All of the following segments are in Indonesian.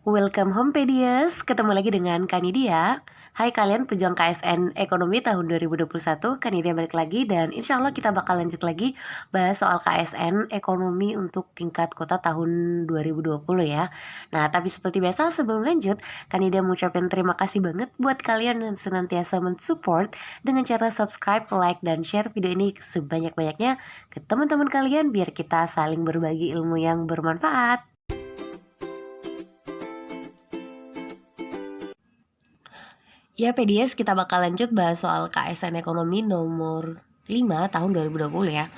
Welcome home Pedias, ketemu lagi dengan Kanidia. Hai kalian pejuang KSN Ekonomi tahun 2021, Kanidia balik lagi dan insya Allah kita bakal lanjut lagi bahas soal KSN Ekonomi untuk tingkat kota tahun 2020 ya. Nah tapi seperti biasa sebelum lanjut, Kanidia mengucapkan terima kasih banget buat kalian yang senantiasa mensupport dengan cara subscribe, like, dan share video ini sebanyak-banyaknya ke teman-teman kalian biar kita saling berbagi ilmu yang bermanfaat. Ya PDS kita bakal lanjut bahas soal KSN Ekonomi nomor 5 tahun 2020 ya.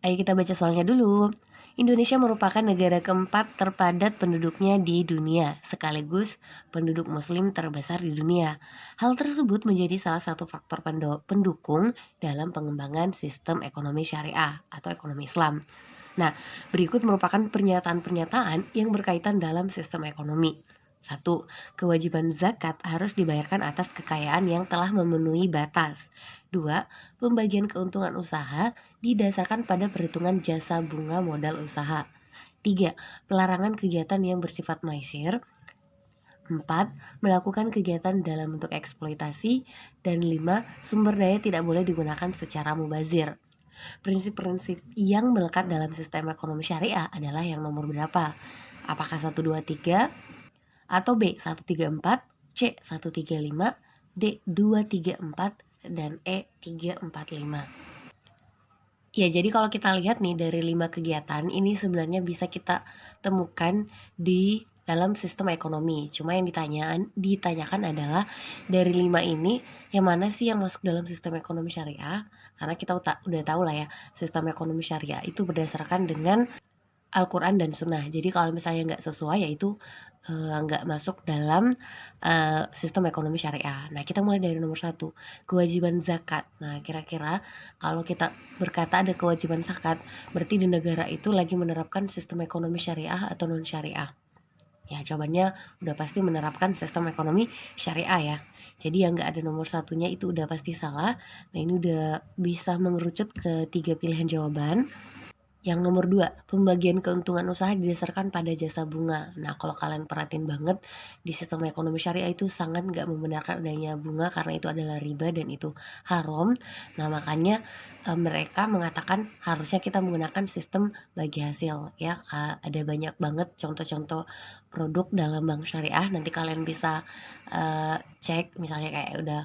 Ayo kita baca soalnya dulu. Indonesia merupakan negara keempat terpadat penduduknya di dunia, sekaligus penduduk muslim terbesar di dunia. Hal tersebut menjadi salah satu faktor pendukung dalam pengembangan sistem ekonomi syariah atau ekonomi Islam. Nah, berikut merupakan pernyataan-pernyataan yang berkaitan dalam sistem ekonomi. 1. Kewajiban zakat harus dibayarkan atas kekayaan yang telah memenuhi batas. 2. Pembagian keuntungan usaha didasarkan pada perhitungan jasa bunga modal usaha. 3. Pelarangan kegiatan yang bersifat maisir. 4. Melakukan kegiatan dalam bentuk eksploitasi. Dan 5. Sumber daya tidak boleh digunakan secara mubazir. Prinsip-prinsip yang melekat dalam sistem ekonomi syariah adalah yang nomor berapa? Apakah 1, 2, 3? Atau B 134, C 135, D 234, dan E 345. Ya jadi kalau kita lihat nih dari 5 kegiatan ini sebenarnya bisa kita temukan di dalam sistem ekonomi. Cuma yang ditanyakan adalah dari 5 ini yang mana sih yang masuk dalam sistem ekonomi syariah? Karena kita udah tahu lah ya, sistem ekonomi syariah itu berdasarkan dengan Al-Quran dan Sunnah. Jadi kalau misalnya nggak sesuai ya itu nggak masuk dalam sistem ekonomi syariah. Nah kita mulai dari nomor 1, kewajiban zakat. Nah kira-kira kalau kita berkata ada kewajiban zakat, berarti di negara itu lagi menerapkan sistem ekonomi syariah atau non syariah? Ya jawabannya udah pasti menerapkan sistem ekonomi syariah ya. Jadi yang nggak ada nomor satunya itu udah pasti salah. Nah ini udah bisa mengerucut ke 3 pilihan jawaban. Yang nomor 2, pembagian keuntungan usaha didasarkan pada jasa bunga. Nah, kalau kalian perhatiin banget, di sistem ekonomi syariah itu sangat nggak membenarkan adanya bunga karena itu adalah riba dan itu haram. Nah, makanya mereka mengatakan harusnya kita menggunakan sistem bagi hasil. Ya, ada banyak banget contoh-contoh produk dalam bank syariah. Nanti kalian bisa cek, misalnya kayak udah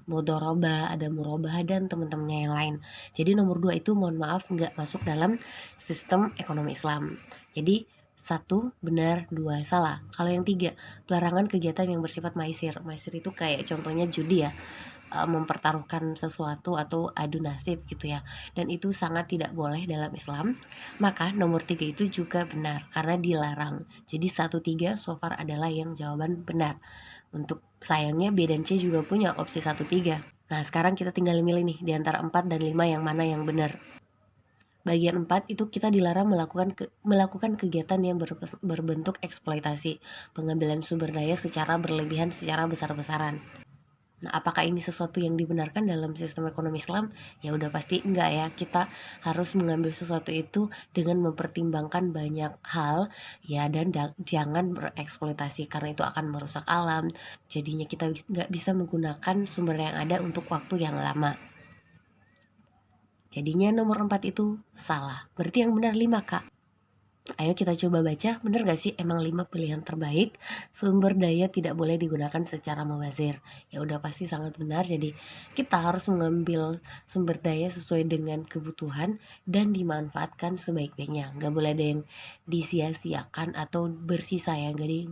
mudoroba, ada murabah dan teman-temannya yang lain. Jadi nomor 2 itu mohon maaf nggak masuk dalam sistem ekonomi Islam. Jadi 1 benar, 2 salah. Kalau yang 3, pelarangan kegiatan yang bersifat maisir. Maisir itu kayak contohnya judi ya, mempertaruhkan sesuatu atau adu nasib gitu ya. Dan itu sangat tidak boleh dalam Islam. Maka nomor 3 itu juga benar karena dilarang. Jadi 1, 3 so far adalah yang jawaban benar. Untuk sayangnya B dan C juga punya opsi 1, 3. Nah sekarang kita tinggal milih nih di antara 4 dan 5 yang mana yang benar. Bagian 4 itu kita dilarang melakukan kegiatan yang berbentuk eksploitasi, pengambilan sumber daya secara berlebihan, secara besar-besaran. Nah, apakah ini sesuatu yang dibenarkan dalam sistem ekonomi Islam? Ya udah pasti enggak ya. Kita harus mengambil sesuatu itu dengan mempertimbangkan banyak hal ya, dan jangan bereksploitasi karena itu akan merusak alam. Jadinya kita nggak bisa menggunakan sumber yang ada untuk waktu yang lama. Jadinya nomor 4 itu salah. Berarti yang benar 5 Kak. Ayo kita coba baca, bener gak sih emang 5 pilihan terbaik sumber daya tidak boleh digunakan secara mubazir? Ya udah pasti sangat benar, jadi kita harus mengambil sumber daya sesuai dengan kebutuhan dan dimanfaatkan sebaik-baiknya. Gak boleh ada yang disia-siakan atau bersisa ya, jadi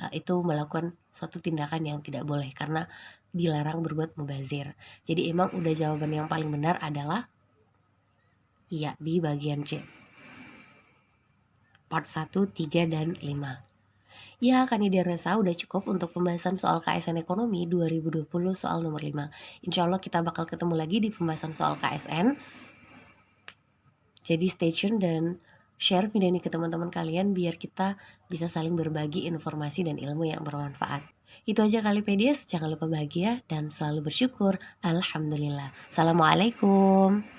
itu melakukan suatu tindakan yang tidak boleh karena dilarang berbuat mubazir. Jadi emang udah jawaban yang paling benar adalah iya di bagian C. Part 1, 3, dan 5. Ya, Kanidia rasa udah cukup untuk pembahasan soal KSN Ekonomi 2020 soal nomor 5. Insya Allah kita bakal ketemu lagi di pembahasan soal KSN. Jadi stay tune dan share video ini ke teman-teman kalian biar kita bisa saling berbagi informasi dan ilmu yang bermanfaat. Itu aja kali Pedias, jangan lupa bahagia dan selalu bersyukur. Alhamdulillah. Assalamualaikum.